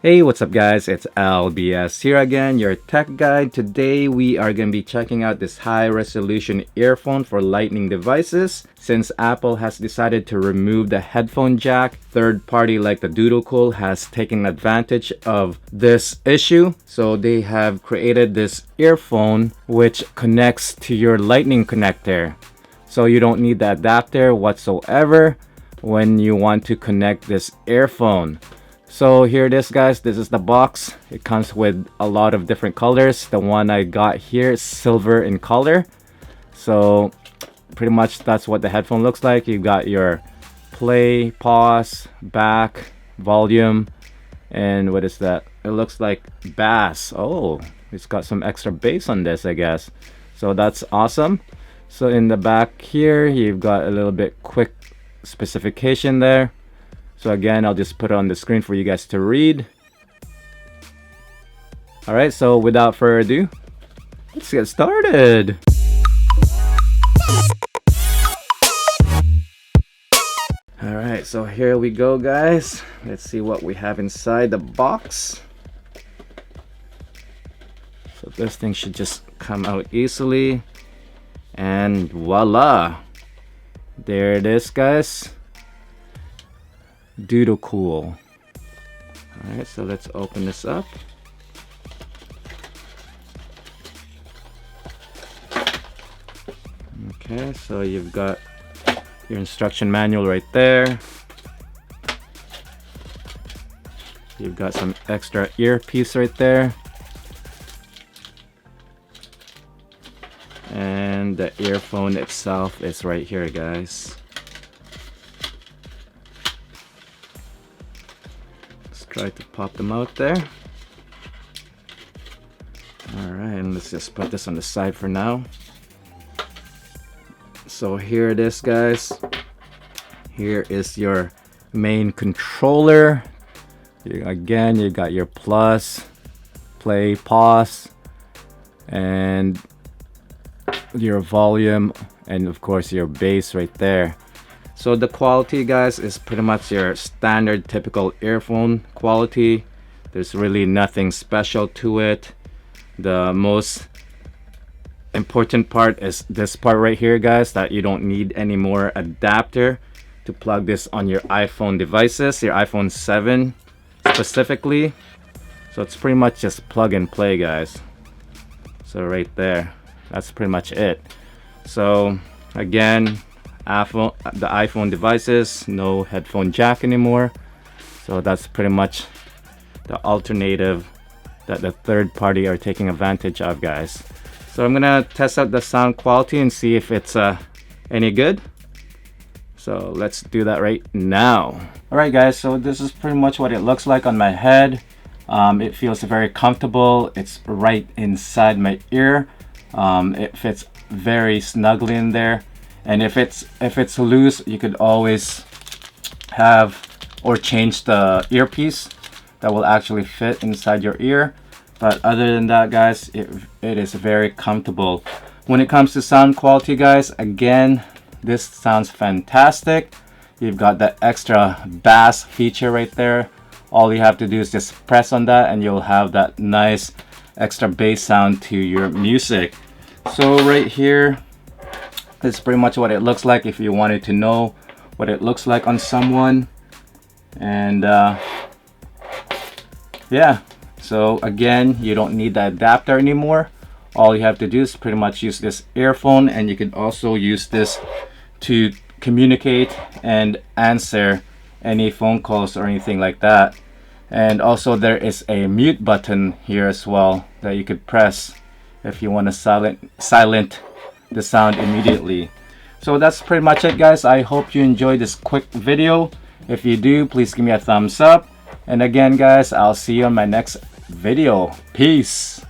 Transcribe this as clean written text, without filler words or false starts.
Hey, what's up guys? It's LBS here again, your tech guide. Today we are going to be checking out this high-resolution earphone for lightning devices. Since Apple has decided to remove the headphone jack, third party like the Dodocool has taken advantage of this issue. So they have created this earphone which connects to your lightning connector. So you don't need the adapter whatsoever when you want to connect this earphone. So here it is guys, this is the box. It comes with a lot of different colors. The one I got here is silver in color. So pretty much that's what the headphone looks like. You've got your play, pause, back, volume, and what is that? It looks like bass. Oh, it's got some extra bass on this, I guess. So that's awesome. So in the back here, you've got a little bit quick specification there. So again, I'll just put it on the screen for you guys to read. Alright, so without further ado, let's get started. Alright, so here we go guys. Let's see what we have inside the box. So this thing should just come out easily. And voila! There it is guys. Dodocool. Alright, so let's open this up. Okay, so you've got your instruction manual right there. You've got some extra earpiece right there. And the earphone itself is right here guys. Try to pop them out there. Alright, and let's just put this on the side for now. So here it is guys. Here is your main controller. Again, you got your plus, play, pause, and your volume, and of course your bass right there. So the quality guys is pretty much your standard typical earphone quality. There's really nothing special to it. The most important part is this part right here guys, that you don't need any more adapter to plug this on your iPhone devices, your iPhone 7 specifically. So it's pretty much just plug and play guys. So right there, that's pretty much it. So again, the iPhone devices, no headphone jack anymore. So that's pretty much the alternative that the third party are taking advantage of guys. So I'm gonna test out the sound quality and see if it's any good. So let's do that right now. Alright guys, so this is pretty much what it looks like on my head. It feels very comfortable. It's right inside my ear. It fits very snugly in there. And if it's loose, you could always have or change the earpiece that will actually fit inside your ear. But other than that guys, it is very comfortable. When it comes to sound quality guys, again, this sounds fantastic. You've got the extra bass feature right there. All you have to do is just press on that and you'll have that nice extra bass sound to your music. So right here, this is pretty much what it looks like if you wanted to know what it looks like on someone. And yeah, so again, you don't need the adapter anymore. All you have to do is pretty much use this earphone, and you can also use this to communicate and answer any phone calls or anything like that. And also there is a mute button here as well that you could press if you want to silent the sound immediately. So that's pretty much it guys. I hope you enjoyed this quick video. If you do, please give me a thumbs up. And again guys, I'll see you on my next video. Peace.